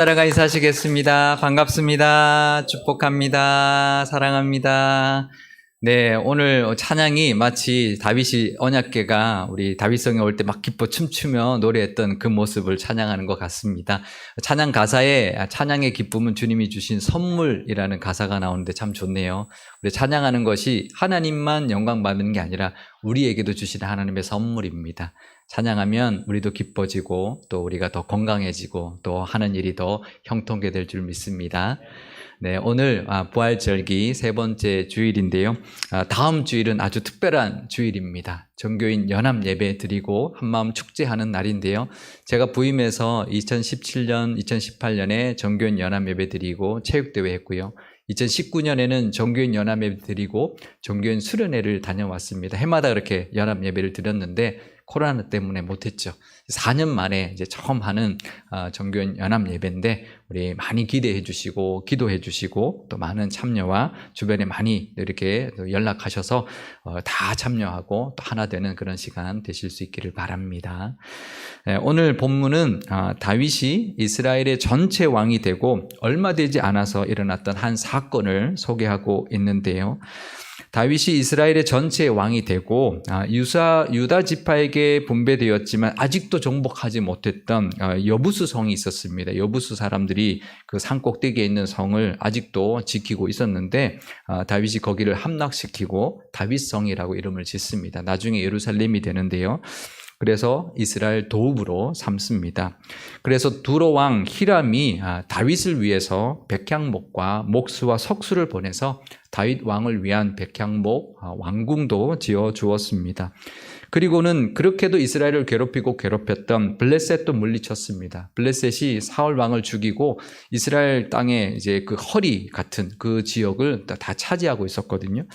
따라가 인사하시겠습니다. 반갑습니다. 축복합니다. 사랑합니다. 네, 오늘 찬양이 마치 다윗이 언약궤가 우리 다윗성에 올 때 막 기뻐 춤추며 노래했던 그 모습을 찬양하는 것 같습니다. 찬양 가사에 찬양의 기쁨은 주님이 주신 선물이라는 가사가 나오는데 참 좋네요. 우리 찬양하는 것이 하나님만 영광 받는 게 아니라 우리에게도 주시는 하나님의 선물입니다. 찬양하면 우리도 기뻐지고 또 우리가 더 건강해지고 또 하는 일이 더 형통하게 될 줄 믿습니다. 네, 오늘 부활절기 세 번째 주일인데요. 다음 주일은 아주 특별한 주일입니다. 전교인 연합 예배 드리고 한마음 축제하는 날인데요. 제가 부임해서 2017년, 2018년에 전교인 연합 예배 드리고 체육대회 했고요. 2019년에는 전교인 연합 예배 드리고 전교인 수련회를 다녀왔습니다. 해마다 그렇게 연합 예배를 드렸는데 코로나 때문에 못했죠. 4년 만에 이제 처음 하는 전교인 연합 예배인데 우리 많이 기대해 주시고 기도해 주시고 또 많은 참여와 주변에 많이 이렇게 연락하셔서 다 참여하고 또 하나 되는 그런 시간 되실 수 있기를 바랍니다. 오늘 본문은 다윗이 이스라엘의 전체 왕이 되고 얼마 되지 않아서 일어났던 한 사건을 소개하고 있는데요. 다윗이 이스라엘의 전체 왕이 되고 유다 지파에게 분배되었지만 아직도 정복하지 못했던 여부수 성이 있었습니다. 여부수 사람들이 그 산 꼭대기에 있는 성을 아직도 지키고 있었는데 다윗이 거기를 함락시키고 다윗성이라고 이름을 짓습니다. 나중에 예루살렘이 되는데요. 그래서 이스라엘 도읍으로 삼습니다. 그래서 두로 왕 히람이 다윗을 위해서 백향목과 목수와 석수를 보내서 다윗 왕을 위한 백향목 왕궁도 지어 주었습니다. 그리고는 그렇게도 이스라엘을 괴롭히고 괴롭혔던 블레셋도 물리쳤습니다. 블레셋이 사울 왕을 죽이고 이스라엘 땅에 이제 그 허리 같은 그 지역을 다 차지하고 있었거든요.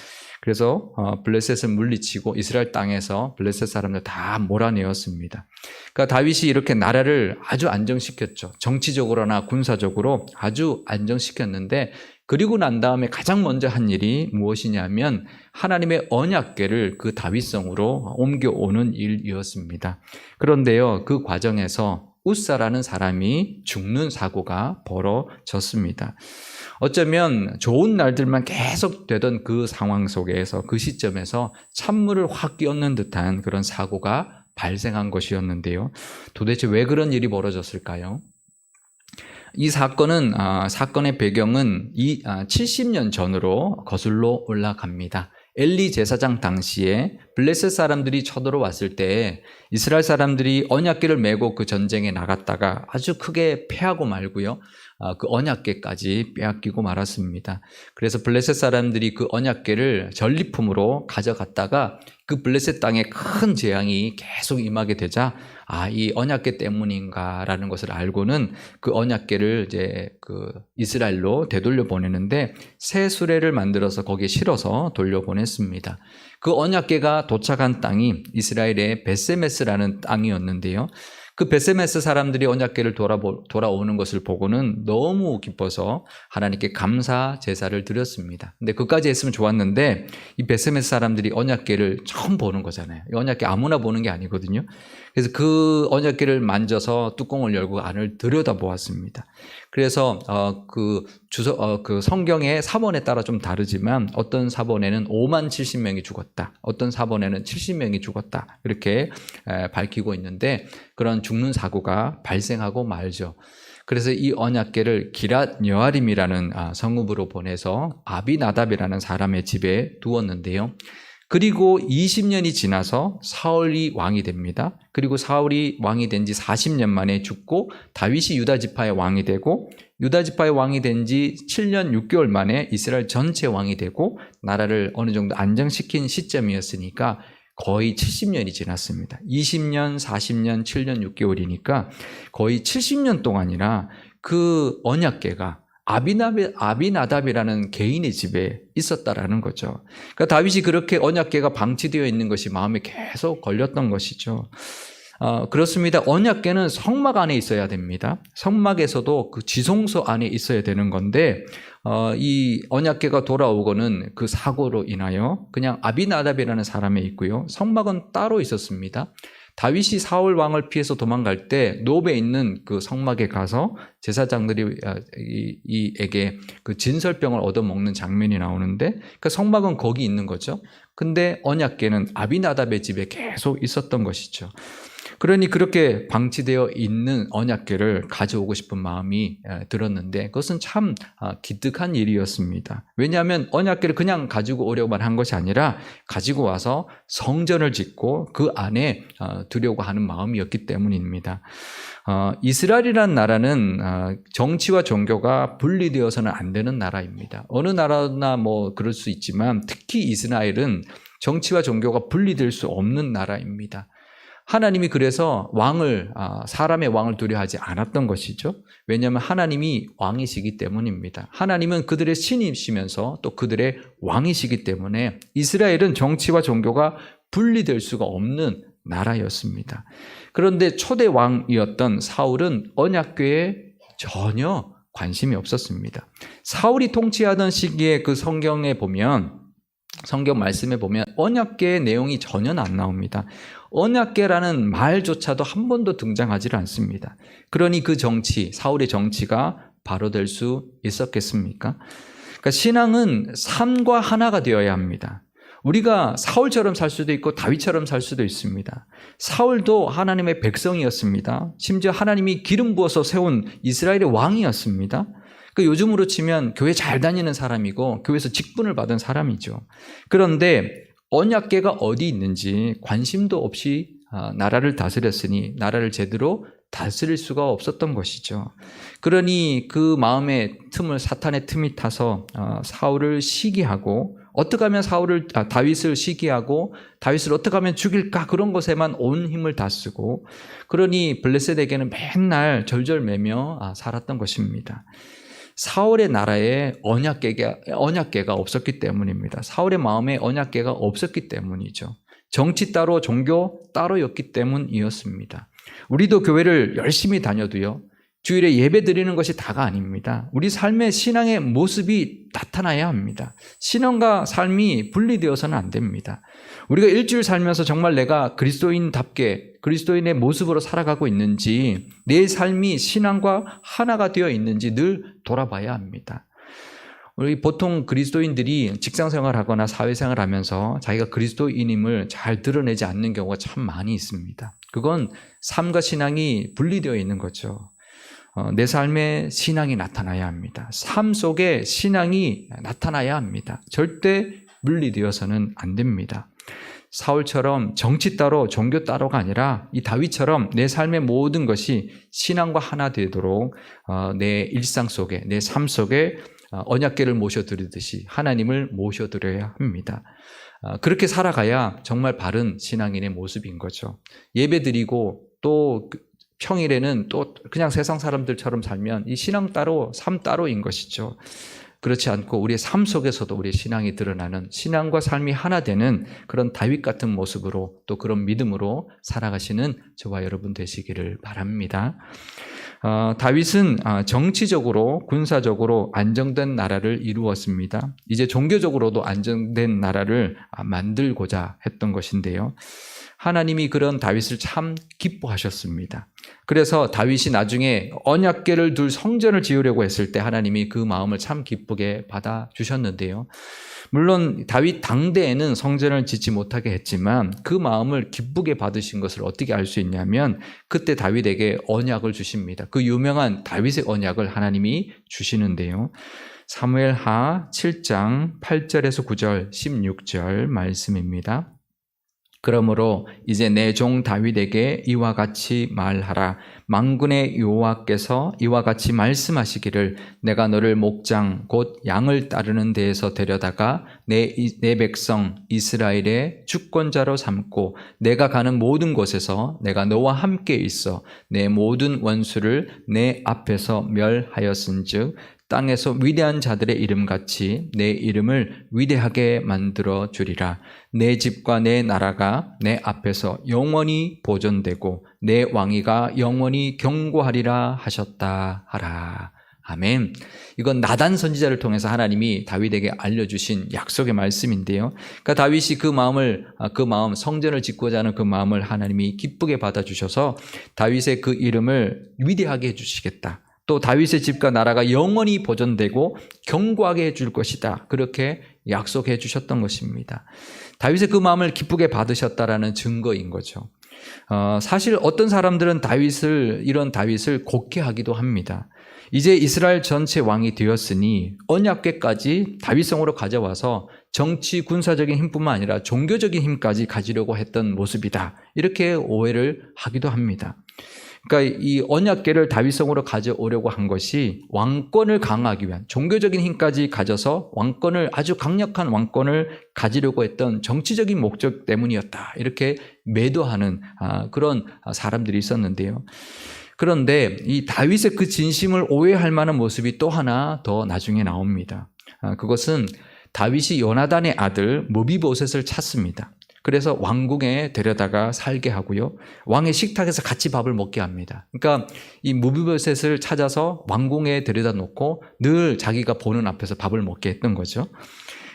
그래서 블레셋을 물리치고 이스라엘 땅에서 블레셋 사람들 다 몰아내었습니다. 그러니까 다윗이 이렇게 나라를 아주 안정시켰죠. 정치적으로나 군사적으로 아주 안정시켰는데 그리고 난 다음에 가장 먼저 한 일이 무엇이냐면 하나님의 언약궤를 그 다윗성으로 옮겨오는 일이었습니다. 그런데요, 그 과정에서 웃사라는 사람이 죽는 사고가 벌어졌습니다. 어쩌면 좋은 날들만 계속 되던 그 상황 속에서 그 시점에서 찬물을 확 끼얹는 듯한 그런 사고가 발생한 것이었는데요. 도대체 왜 그런 일이 벌어졌을까요? 이 사건은 사건의 배경은 70년 전으로 거슬러 올라갑니다. 엘리 제사장 당시에 블레셋 사람들이 쳐들어왔을 때 이스라엘 사람들이 언약궤를 메고 그 전쟁에 나갔다가 아주 크게 패하고 말고요. 그 언약궤까지 빼앗기고 말았습니다. 그래서 블레셋 사람들이 그 언약궤를 전리품으로 가져갔다가 그 블레셋 땅에 큰 재앙이 계속 임하게 되자 이 언약궤 때문인가라는 것을 알고는 그 언약궤를 이제 그 이스라엘로 되돌려 보내는데 새 수레를 만들어서 거기에 실어서 돌려보냈습니다. 그 언약궤가 도착한 땅이 이스라엘의 베세메스라는 땅이었는데요. 그 베세메스 사람들이 언약궤를 돌아오는 것을 보고는 너무 기뻐서 하나님께 감사 제사를 드렸습니다. 근데 그까지 했으면 좋았는데 이 베세메스 사람들이 언약궤를 처음 보는 거잖아요. 이 언약궤 아무나 보는 게 아니거든요. 그래서 그 언약궤를 만져서 뚜껑을 열고 안을 들여다보았습니다. 그래서 그 성경의 사본에 따라 좀 다르지만 어떤 사본에는 5만 70명이 죽었다. 어떤 사본에는 70명이 죽었다. 이렇게 밝히고 있는데 그런 죽는 사고가 발생하고 말죠. 그래서 이 언약궤를 기랏 여아림이라는 성읍으로 보내서 아비나답이라는 사람의 집에 두었는데요. 그리고 20년이 지나서 사울이 왕이 됩니다. 그리고 사울이 왕이 된 지 40년 만에 죽고 다윗이 유다 지파의 왕이 되고 유다 지파의 왕이 된 지 7년 6개월 만에 이스라엘 전체 왕이 되고 나라를 어느 정도 안정시킨 시점이었으니까 거의 70년이 지났습니다. 20년, 40년, 7년 6개월이니까 거의 70년 동안이나 그 언약궤가 아비나답이라는 개인의 집에 있었다라는 거죠. 그러니까 다윗이 그렇게 언약궤가 방치되어 있는 것이 마음에 계속 걸렸던 것이죠. 그렇습니다. 언약궤는 성막 안에 있어야 됩니다. 성막에서도 그 지성소 안에 있어야 되는 건데 이 언약궤가 돌아오고는 그 사고로 인하여 그냥 아비나답이라는 사람이 있고요. 성막은 따로 있었습니다. 다윗이 사울 왕을 피해서 도망갈 때 노브에 있는 그 성막에 가서 제사장들이 이에게 그 진설병을 얻어먹는 장면이 나오는데 그 성막은 거기 있는 거죠. 근데 언약궤는 아비나답의 집에 계속 있었던 것이죠. 그러니 그렇게 방치되어 있는 언약궤를 가져오고 싶은 마음이 들었는데 그것은 참 기특한 일이었습니다. 왜냐하면 언약궤를 그냥 가지고 오려고만 한 것이 아니라 가지고 와서 성전을 짓고 그 안에 두려고 하는 마음이었기 때문입니다. 이스라엘이라는 나라는 정치와 종교가 분리되어서는 안 되는 나라입니다. 어느 나라나 뭐 그럴 수 있지만 특히 이스라엘은 정치와 종교가 분리될 수 없는 나라입니다. 하나님이 그래서 사람의 왕을 두려워하지 않았던 것이죠. 왜냐하면 하나님이 왕이시기 때문입니다. 하나님은 그들의 신이시면서 또 그들의 왕이시기 때문에 이스라엘은 정치와 종교가 분리될 수가 없는 나라였습니다. 그런데 초대 왕이었던 사울은 언약궤에 전혀 관심이 없었습니다. 사울이 통치하던 시기에 그 성경 말씀에 보면 언약궤의 내용이 전혀 안 나옵니다. 언약궤라는 말조차도 한 번도 등장하지 않습니다. 그러니 그 사울의 정치가 바로 될 수 있었겠습니까? 그러니까 신앙은 삶과 하나가 되어야 합니다. 우리가 사울처럼 살 수도 있고 다윗처럼 살 수도 있습니다. 사울도 하나님의 백성이었습니다. 심지어 하나님이 기름 부어서 세운 이스라엘의 왕이었습니다. 요즘으로 치면 교회 잘 다니는 사람이고 교회에서 직분을 받은 사람이죠. 그런데 언약궤가 어디 있는지 관심도 없이 나라를 다스렸으니 나라를 제대로 다스릴 수가 없었던 것이죠. 그러니 그 마음의 사탄의 틈이 타서 사울을 시기하고 어떻게 하면 다윗을 시기하고 다윗을 어떻게 하면 죽일까 그런 것에만 온 힘을 다 쓰고 그러니 블레셋에게는 맨날 절절매며 살았던 것입니다. 사울의 나라에 언약궤가 없었기 때문입니다. 사울의 마음에 언약궤가 없었기 때문이죠. 정치 따로 종교 따로였기 때문이었습니다. 우리도 교회를 열심히 다녀도요. 주일에 예배 드리는 것이 다가 아닙니다. 우리 삶의 신앙의 모습이 나타나야 합니다. 신앙과 삶이 분리되어서는 안 됩니다. 우리가 일주일 살면서 정말 내가 그리스도인답게 그리스도인의 모습으로 살아가고 있는지 내 삶이 신앙과 하나가 되어 있는지 늘 돌아봐야 합니다. 우리 보통 그리스도인들이 직장생활하거나 사회생활하면서 자기가 그리스도인임을 잘 드러내지 않는 경우가 참 많이 있습니다. 그건 삶과 신앙이 분리되어 있는 거죠. 내 삶에 신앙이 나타나야 합니다. 삶 속에 신앙이 나타나야 합니다. 절대 분리되어서는 안 됩니다. 사울처럼 정치 따로 종교 따로가 아니라 이 다윗처럼 내 삶의 모든 것이 신앙과 하나 되도록 내 일상 속에 내 삶 속에 언약궤를 모셔드리듯이 하나님을 모셔드려야 합니다. 그렇게 살아가야 정말 바른 신앙인의 모습인 거죠. 예배드리고 또 평일에는 또 그냥 세상 사람들처럼 살면 이 신앙 따로 삶 따로인 것이죠. 그렇지 않고 우리의 삶 속에서도 우리의 신앙이 드러나는 신앙과 삶이 하나 되는 그런 다윗 같은 모습으로 또 그런 믿음으로 살아가시는 저와 여러분 되시기를 바랍니다. 다윗은 정치적으로 군사적으로 안정된 나라를 이루었습니다. 이제 종교적으로도 안정된 나라를 만들고자 했던 것인데요. 하나님이 그런 다윗을 참 기뻐하셨습니다. 그래서 다윗이 나중에 언약궤를 둘 성전을 지으려고 했을 때 하나님이 그 마음을 참 기쁘게 받아주셨는데요. 물론 다윗 당대에는 성전을 짓지 못하게 했지만 그 마음을 기쁘게 받으신 것을 어떻게 알 수 있냐면 그때 다윗에게 언약을 주십니다. 그 유명한 다윗의 언약을 하나님이 주시는데요. 사무엘하 7장 8절에서 9절 16절 말씀입니다. 그러므로 이제 내 종 다윗에게 이와 같이 말하라. 만군의 여호와께서 이와 같이 말씀하시기를 내가 너를 목장 곧 양을 따르는 데에서 데려다가 내 백성 이스라엘의 주권자로 삼고 내가 가는 모든 곳에서 내가 너와 함께 있어 내 모든 원수를 내 앞에서 멸하였은즉 땅에서 위대한 자들의 이름같이 내 이름을 위대하게 만들어 주리라. 내 집과 내 나라가 내 앞에서 영원히 보존되고 내 왕위가 영원히 경고하리라 하셨다 하라. 아멘. 이건 나단 선지자를 통해서 하나님이 다윗에게 알려주신 약속의 말씀인데요. 그러니까 다윗이 그 마음, 성전을 짓고자 하는 그 마음을 하나님이 기쁘게 받아주셔서 다윗의 그 이름을 위대하게 해주시겠다. 또 다윗의 집과 나라가 영원히 보존되고 견고하게 해줄 것이다. 그렇게 약속해 주셨던 것입니다. 다윗의 그 마음을 기쁘게 받으셨다라는 증거인 거죠. 사실 어떤 사람들은 이런 다윗을 곡해하기도 합니다. 이제 이스라엘 전체 왕이 되었으니 언약궤까지 다윗성으로 가져와서 정치 군사적인 힘뿐만 아니라 종교적인 힘까지 가지려고 했던 모습이다. 이렇게 오해를 하기도 합니다. 그러니까 이 언약궤를 다윗성으로 가져오려고 한 것이 왕권을 강화하기 위한 종교적인 힘까지 가져서 아주 강력한 왕권을 가지려고 했던 정치적인 목적 때문이었다. 이렇게 매도하는 그런 사람들이 있었는데요. 그런데 이 다윗의 그 진심을 오해할 만한 모습이 또 하나 더 나중에 나옵니다. 그것은 다윗이 요나단의 아들 무비보셋을 찾습니다. 그래서 왕궁에 데려다가 살게 하고요. 왕의 식탁에서 같이 밥을 먹게 합니다. 그러니까 이 무비보셋을 찾아서 왕궁에 데려다 놓고 늘 자기가 보는 앞에서 밥을 먹게 했던 거죠.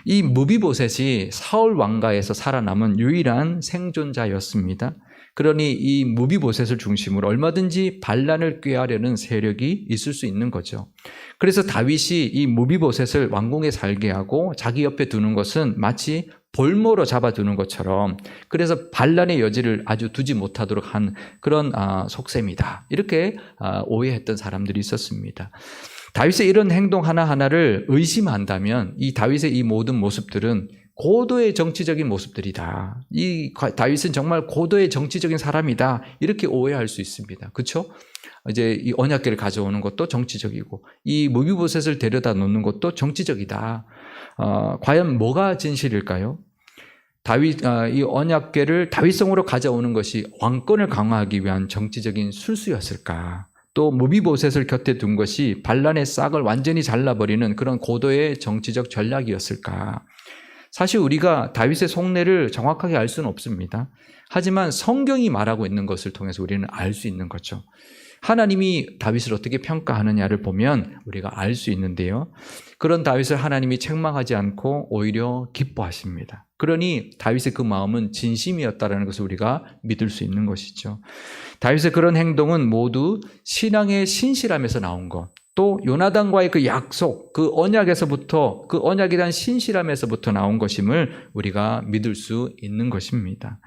이 무비보셋이 사울 왕가에서 살아남은 유일한 생존자였습니다. 그러니 이 무비보셋을 중심으로 얼마든지 반란을 꾀하려는 세력이 있을 수 있는 거죠. 그래서 다윗이 이 무비보셋을 왕궁에 살게 하고 자기 옆에 두는 것은 마치 볼모로 잡아두는 것처럼, 그래서 반란의 여지를 아주 두지 못하도록 한 그런 속셈이다. 이렇게 오해했던 사람들이 있었습니다. 다윗의 이런 행동 하나하나를 의심한다면 이 다윗의 이 모든 모습들은 고도의 정치적인 모습들이다. 이 다윗은 정말 고도의 정치적인 사람이다. 이렇게 오해할 수 있습니다. 그렇죠? 이제 이 언약궤를 가져오는 것도 정치적이고 이 무비보셋을 데려다 놓는 것도 정치적이다. 과연 뭐가 진실일까요? 이 언약궤를 다윗성으로 가져오는 것이 왕권을 강화하기 위한 정치적인 술수였을까? 또 무비보셋을 곁에 둔 것이 반란의 싹을 완전히 잘라버리는 그런 고도의 정치적 전략이었을까? 사실 우리가 다윗의 속내를 정확하게 알 수는 없습니다. 하지만 성경이 말하고 있는 것을 통해서 우리는 알 수 있는 거죠. 하나님이 다윗을 어떻게 평가하느냐를 보면 우리가 알 수 있는데요. 그런 다윗을 하나님이 책망하지 않고 오히려 기뻐하십니다. 그러니 다윗의 그 마음은 진심이었다는 것을 우리가 믿을 수 있는 것이죠. 다윗의 그런 행동은 모두 신앙의 신실함에서 나온 것, 또 요나단과의 그 약속, 그 언약에서부터, 그 언약에 대한 신실함에서부터 나온 것임을 우리가 믿을 수 있는 것입니다.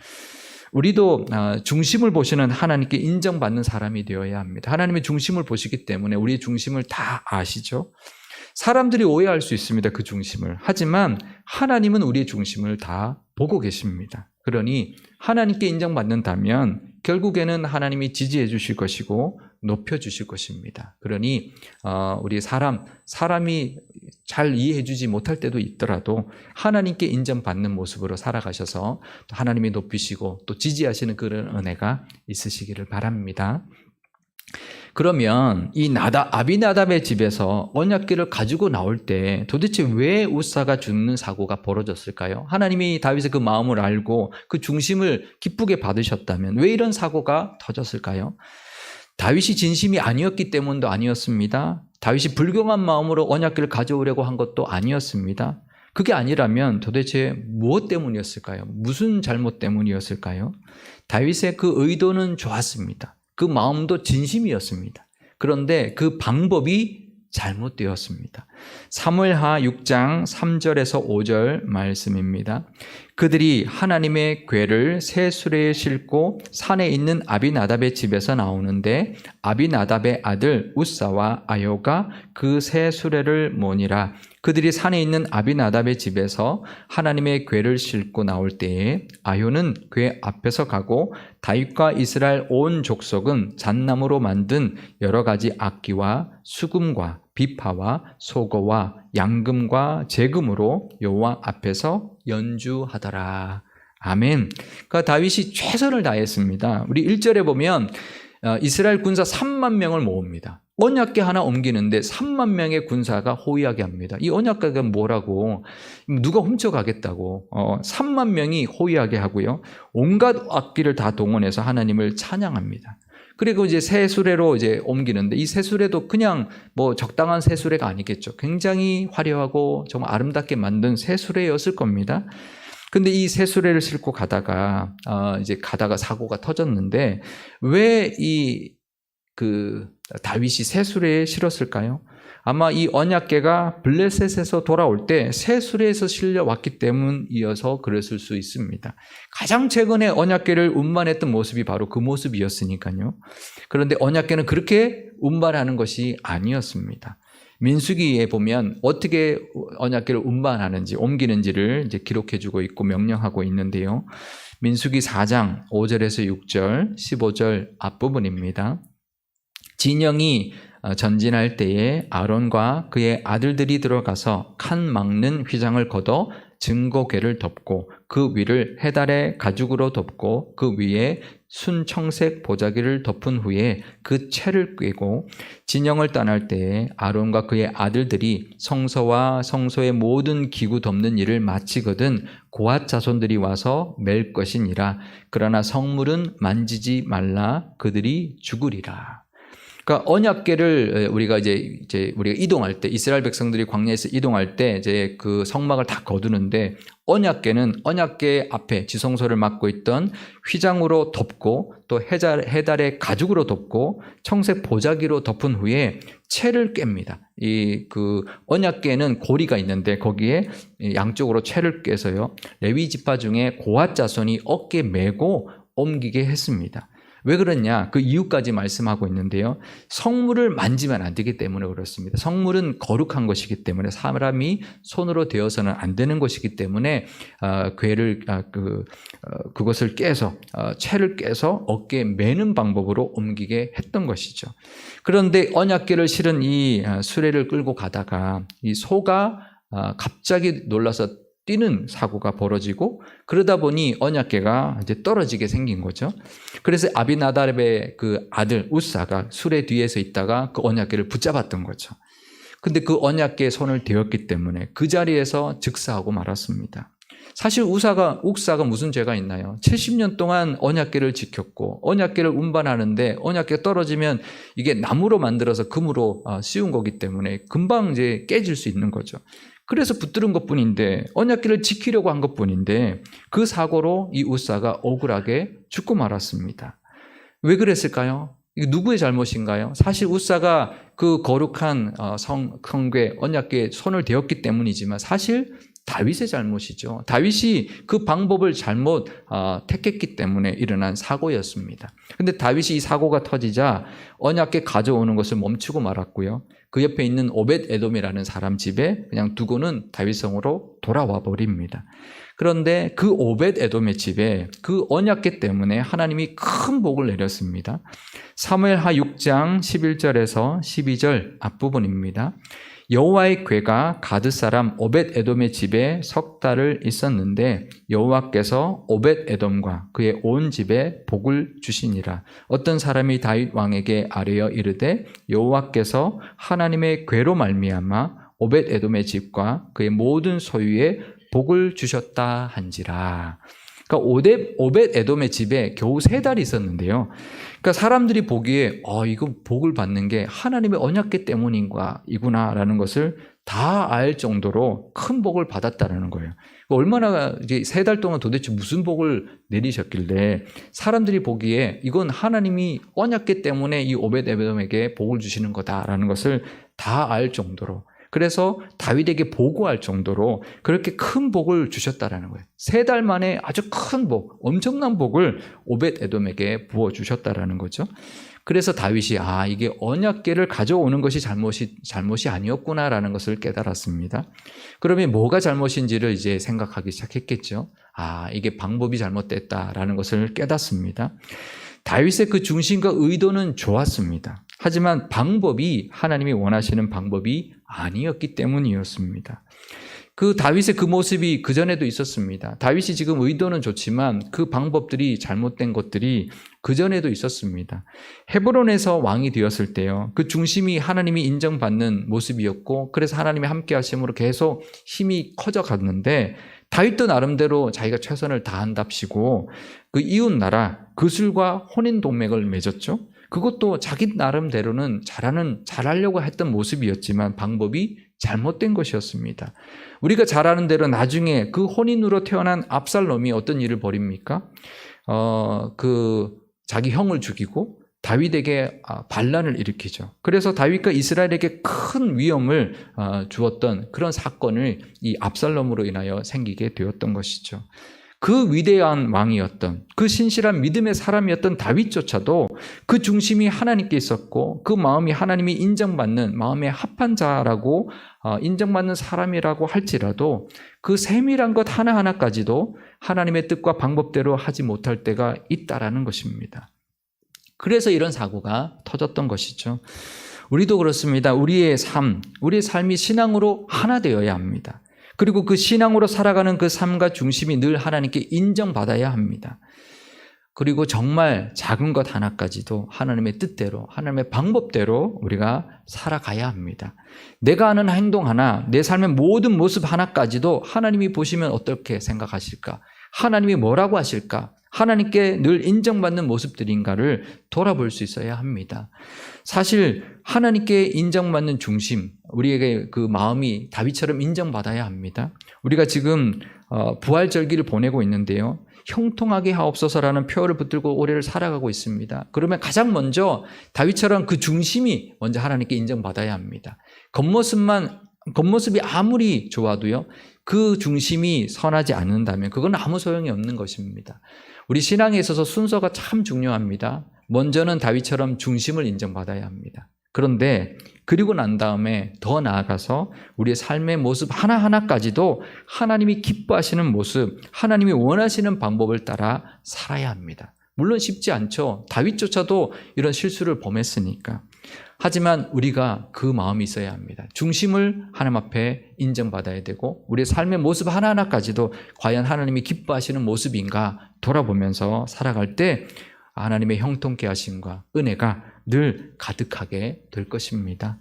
우리도 중심을 보시는 하나님께 인정받는 사람이 되어야 합니다. 하나님의 중심을 보시기 때문에 우리의 중심을 다 아시죠? 사람들이 오해할 수 있습니다. 그 중심을. 하지만 하나님은 우리의 중심을 다 보고 계십니다. 그러니 하나님께 인정받는다면 결국에는 하나님이 지지해 주실 것이고 높여 주실 것입니다. 그러니 우리 사람이 잘 이해해 주지 못할 때도 있더라도 하나님께 인정받는 모습으로 살아가셔서 또 하나님이 높이시고 또 지지하시는 그런 은혜가 있으시기를 바랍니다. 그러면 이 아비나답의 집에서 언약궤를 가지고 나올 때 도대체 왜 우사가 죽는 사고가 벌어졌을까요? 하나님이 다윗의 그 마음을 알고 그 중심을 기쁘게 받으셨다면 왜 이런 사고가 터졌을까요? 다윗이 진심이 아니었기 때문도 아니었습니다. 다윗이 불경한 마음으로 언약궤를 가져오려고 한 것도 아니었습니다. 그게 아니라면 도대체 무엇 때문이었을까요? 무슨 잘못 때문이었을까요? 다윗의 그 의도는 좋았습니다. 그 마음도 진심이었습니다. 그런데 그 방법이 잘못되었습니다. 사무엘하 6장 3절에서 5절 말씀입니다. 그들이 하나님의 궤를 새 수레에 싣고 산에 있는 아비나답의 집에서 나오는데 아비나답의 아들 우사와 아요가 그 새 수레를 모니라. 그들이 산에 있는 아비나답의 집에서 하나님의 궤를 싣고 나올 때에 아요는 궤 앞에서 가고 다윗과 이스라엘 온 족속은 잣나무로 만든 여러 가지 악기와 수금과 비파와 소거와 양금과 재금으로 여호와 앞에서 연주하더라. 아멘. 그러니까 다윗이 최선을 다했습니다. 우리 1절에 보면 이스라엘 군사 3만 명을 모읍니다. 언약궤 하나 옮기는데 3만 명의 군사가 호위하게 합니다. 이 언약궤가 뭐라고, 누가 훔쳐가겠다고 3만 명이 호위하게 하고요. 온갖 악기를 다 동원해서 하나님을 찬양합니다. 그리고 이제 새 수레로 이제 옮기는데 이 새 수레도 그냥 뭐 적당한 새 수레가 아니겠죠. 굉장히 화려하고 정말 아름답게 만든 새 수레였을 겁니다. 근데 이 새 수레를 싣고 가다가 이제 가다가 사고가 터졌는데 왜 다윗이 새 수레에 실었을까요? 아마 이 언약궤가 블레셋에서 돌아올 때 새 수레에서 실려왔기 때문이어서 그랬을 수 있습니다. 가장 최근에 언약궤를 운반했던 모습이 바로 그 모습이었으니까요. 그런데 언약궤는 그렇게 운반하는 것이 아니었습니다. 민수기에 보면 어떻게 언약궤를 운반하는지, 옮기는지를 이제 기록해주고 있고 명령하고 있는데요. 민수기 4장 5절에서 6절, 15절 앞부분입니다. 진영이 전진할 때에 아론과 그의 아들들이 들어가서 칸 막는 휘장을 걷어 증거궤를 덮고 그 위를 해달의 가죽으로 덮고 그 위에 순청색 보자기를 덮은 후에 그 채를 꿰고 진영을 떠날 때에 아론과 그의 아들들이 성소와 성소의 모든 기구 덮는 일을 마치거든 고앗 자손들이 와서 맬 것이니라. 그러나 성물은 만지지 말라. 그들이 죽으리라. 그러니까 언약궤를 우리가 이동할 때 이스라엘 백성들이 광야에서 이동할 때 이제 그 성막을 다 거두는데 언약궤는 언약궤 앞에 지성소를 맡고 있던 휘장으로 덮고 또 해달의 가죽으로 덮고 청색 보자기로 덮은 후에 채를 깹니다. 그 언약궤는 고리가 있는데 거기에 양쪽으로 채를 꿰서요. 레위 지파 중에 고앗 자손이 어깨 메고 옮기게 했습니다. 왜 그러냐? 그 이유까지 말씀하고 있는데요. 성물을 만지면 안 되기 때문에 그렇습니다. 성물은 거룩한 것이기 때문에 사람이 손으로 대어서는 안 되는 것이기 때문에 그것을 깨서 채를 깨서 어깨에 매는 방법으로 옮기게 했던 것이죠. 그런데 언약궤를 실은 이 수레를 끌고 가다가 이 소가 갑자기 놀라서 뛰는 사고가 벌어지고 그러다 보니 언약궤가 이제 떨어지게 생긴 거죠. 그래서 아비나답의 그 아들 우사가 수레 뒤에서 있다가 그 언약궤를 붙잡았던 거죠. 근데 그 언약궤에 손을 대었기 때문에 그 자리에서 즉사하고 말았습니다. 사실 우사가 무슨 죄가 있나요? 70년 동안 언약궤를 지켰고 언약궤를 운반하는데 언약궤가 떨어지면 이게 나무로 만들어서 금으로 씌운 거기 때문에 금방 이제 깨질 수 있는 거죠. 그래서 붙들은 것뿐인데 언약궤를 지키려고 한 것뿐인데 그 사고로 이 우사가 억울하게 죽고 말았습니다. 왜 그랬을까요? 이게 누구의 잘못인가요? 사실 우사가 그 거룩한 성궤 언약궤에 손을 대었기 때문이지만 사실 다윗의 잘못이죠. 다윗이 그 방법을 잘못 택했기 때문에 일어난 사고였습니다. 그런데 다윗이 이 사고가 터지자 언약궤 가져오는 것을 멈추고 말았고요. 그 옆에 있는 오벳 에돔이라는 사람 집에 그냥 두고는 다윗성으로 돌아와 버립니다. 그런데 그 오벳 에돔의 집에 그 언약궤 때문에 하나님이 큰 복을 내렸습니다. 사무엘하 6장 11절에서 12절 앞부분입니다. 여호와의 궤가 가드 사람 오벳 에돔의 집에 석 달을 있었는데 여호와께서 오벳 에돔과 그의 온 집에 복을 주시니라. 어떤 사람이 다윗 왕에게 아뢰어 이르되 여호와께서 하나님의 궤로 말미암아 오벳 에돔의 집과 그의 모든 소유에 복을 주셨다 한지라. 그러니까 오벳 에돔의 집에 겨우 3달이 있었는데요. 그러니까 사람들이 보기에 이거 복을 받는 게 하나님의 언약궤 때문이구나라는 것을 다 알 정도로 큰 복을 받았다는 거예요. 얼마나 이제 3달 동안 도대체 무슨 복을 내리셨길래 사람들이 보기에 이건 하나님이 언약궤 때문에 이 오벳 에돔에게 복을 주시는 거다라는 것을 다 알 정도로, 그래서 다윗에게 보고할 정도로 그렇게 큰 복을 주셨다라는 거예요. 3달 만에 아주 큰 복, 엄청난 복을 오벳 에돔에게 부어주셨다라는 거죠. 그래서 다윗이 이게 언약궤를 가져오는 것이 잘못이 아니었구나라는 것을 깨달았습니다. 그러면 뭐가 잘못인지를 이제 생각하기 시작했겠죠. 이게 방법이 잘못됐다라는 것을 깨닫습니다. 다윗의 그 중심과 의도는 좋았습니다. 하지만 방법이 하나님이 원하시는 방법이 아니었기 때문이었습니다. 그 다윗의 그 모습이 그전에도 있었습니다. 다윗이 지금 의도는 좋지만 그 방법들이 잘못된 것들이 그전에도 있었습니다. 헤브론에서 왕이 되었을 때요. 그 중심이 하나님이 인정받는 모습이었고 그래서 하나님이 함께 하심으로 계속 힘이 커져갔는데 다윗도 나름대로 자기가 최선을 다한답시고 그 이웃 나라 그술과 혼인 동맹을 맺었죠. 그것도 자기 나름대로는 잘하려고 했던 모습이었지만 방법이 잘못된 것이었습니다. 우리가 잘 아는 대로 나중에 그 혼인으로 태어난 압살롬이 어떤 일을 벌입니까? 자기 형을 죽이고 다윗에게 반란을 일으키죠. 그래서 다윗과 이스라엘에게 큰 위험을 주었던 그런 사건을 이 압살롬으로 인하여 생기게 되었던 것이죠. 그 위대한 왕이었던, 그 신실한 믿음의 사람이었던 다윗조차도 그 중심이 하나님께 있었고 그 마음이 하나님이 인정받는 마음에 합한 자라고 인정받는 사람이라고 할지라도 그 세밀한 것 하나하나까지도 하나님의 뜻과 방법대로 하지 못할 때가 있다라는 것입니다. 그래서 이런 사고가 터졌던 것이죠. 우리도 그렇습니다. 우리의 삶이 신앙으로 하나 되어야 합니다. 그리고 그 신앙으로 살아가는 그 삶과 중심이 늘 하나님께 인정받아야 합니다. 그리고 정말 작은 것 하나까지도 하나님의 뜻대로, 하나님의 방법대로 우리가 살아가야 합니다. 내가 하는 행동 하나, 내 삶의 모든 모습 하나까지도 하나님이 보시면 어떻게 생각하실까? 하나님이 뭐라고 하실까? 하나님께 늘 인정받는 모습들인가를 돌아볼 수 있어야 합니다. 사실 하나님께 인정받는 중심, 우리에게 그 마음이 다윗처럼 인정받아야 합니다. 우리가 지금 부활절기를 보내고 있는데요. 형통하게 하옵소서라는 표어를 붙들고 올해를 살아가고 있습니다. 그러면 가장 먼저 다윗처럼 그 중심이 먼저 하나님께 인정받아야 합니다. 겉모습이 아무리 좋아도요, 그 중심이 선하지 않는다면 그건 아무 소용이 없는 것입니다. 우리 신앙에 있어서 순서가 참 중요합니다. 먼저는 다윗처럼 중심을 인정받아야 합니다. 그런데 그리고 난 다음에 더 나아가서 우리의 삶의 모습 하나하나까지도 하나님이 기뻐하시는 모습, 하나님이 원하시는 방법을 따라 살아야 합니다. 물론 쉽지 않죠. 다윗조차도 이런 실수를 범했으니까. 하지만 우리가 그 마음이 있어야 합니다. 중심을 하나님 앞에 인정받아야 되고 우리의 삶의 모습 하나하나까지도 과연 하나님이 기뻐하시는 모습인가 돌아보면서 살아갈 때 하나님의 형통케 하심과 은혜가 늘 가득하게 될 것입니다.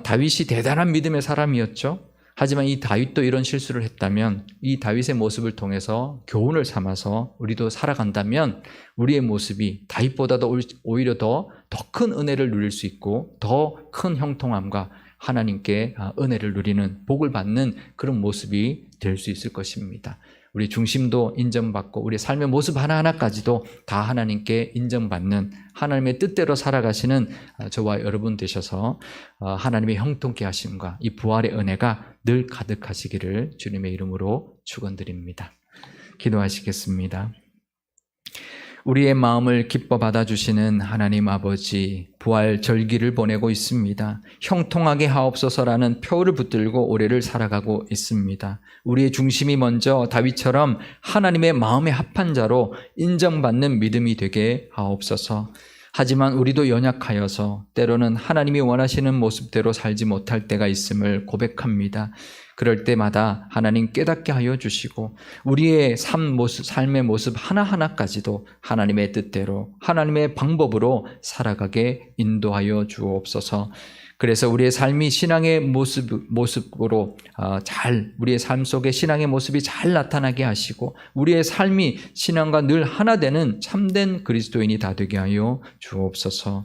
다윗이 대단한 믿음의 사람이었죠. 하지만 이 다윗도 이런 실수를 했다면 이 다윗의 모습을 통해서 교훈을 삼아서 우리도 살아간다면 우리의 모습이 다윗보다도 오히려 더 큰 은혜를 누릴 수 있고 더 큰 형통함과 하나님께 은혜를 누리는 복을 받는 그런 모습이 될 수 있을 것입니다. 우리 중심도 인정받고 우리 삶의 모습 하나하나까지도 다 하나님께 인정받는 하나님의 뜻대로 살아가시는 저와 여러분 되셔서 하나님의 형통케 하심과 이 부활의 은혜가 늘 가득하시기를 주님의 이름으로 축원드립니다. 기도하시겠습니다. 우리의 마음을 기뻐 받아주시는 하나님 아버지, 부활 절기를 보내고 있습니다. 형통하게 하옵소서라는 표를 붙들고 올해를 살아가고 있습니다. 우리의 중심이 먼저 다윗처럼 하나님의 마음에 합한 자로 인정받는 믿음이 되게 하옵소서. 하지만 우리도 연약하여서 때로는 하나님이 원하시는 모습대로 살지 못할 때가 있음을 고백합니다. 그럴 때마다 하나님 깨닫게 하여 주시고 우리의 삶의 모습 하나하나까지도 하나님의 뜻대로 하나님의 방법으로 살아가게 인도하여 주옵소서. 그래서 우리의 삶이 신앙의 모습으로 우리의 삶 속에 신앙의 모습이 잘 나타나게 하시고 우리의 삶이 신앙과 늘 하나 되는 참된 그리스도인이 다 되게 하여 주옵소서.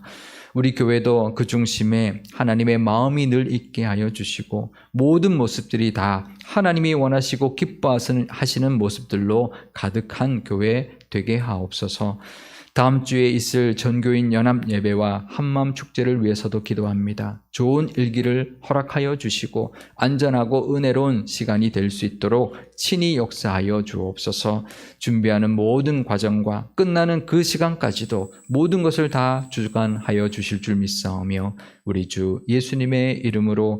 우리 교회도 그 중심에 하나님의 마음이 늘 있게 하여 주시고 모든 모습들이 다 하나님이 원하시고 기뻐하시는 모습들로 가득한 교회 되게 하옵소서. 다음 주에 있을 전교인 연합 예배와 한마음 축제를 위해서도 기도합니다. 좋은 일기를 허락하여 주시고 안전하고 은혜로운 시간이 될 수 있도록 친히 역사하여 주옵소서. 준비하는 모든 과정과 끝나는 그 시간까지도 모든 것을 다 주관하여 주실 줄 믿사오며 우리 주 예수님의 이름으로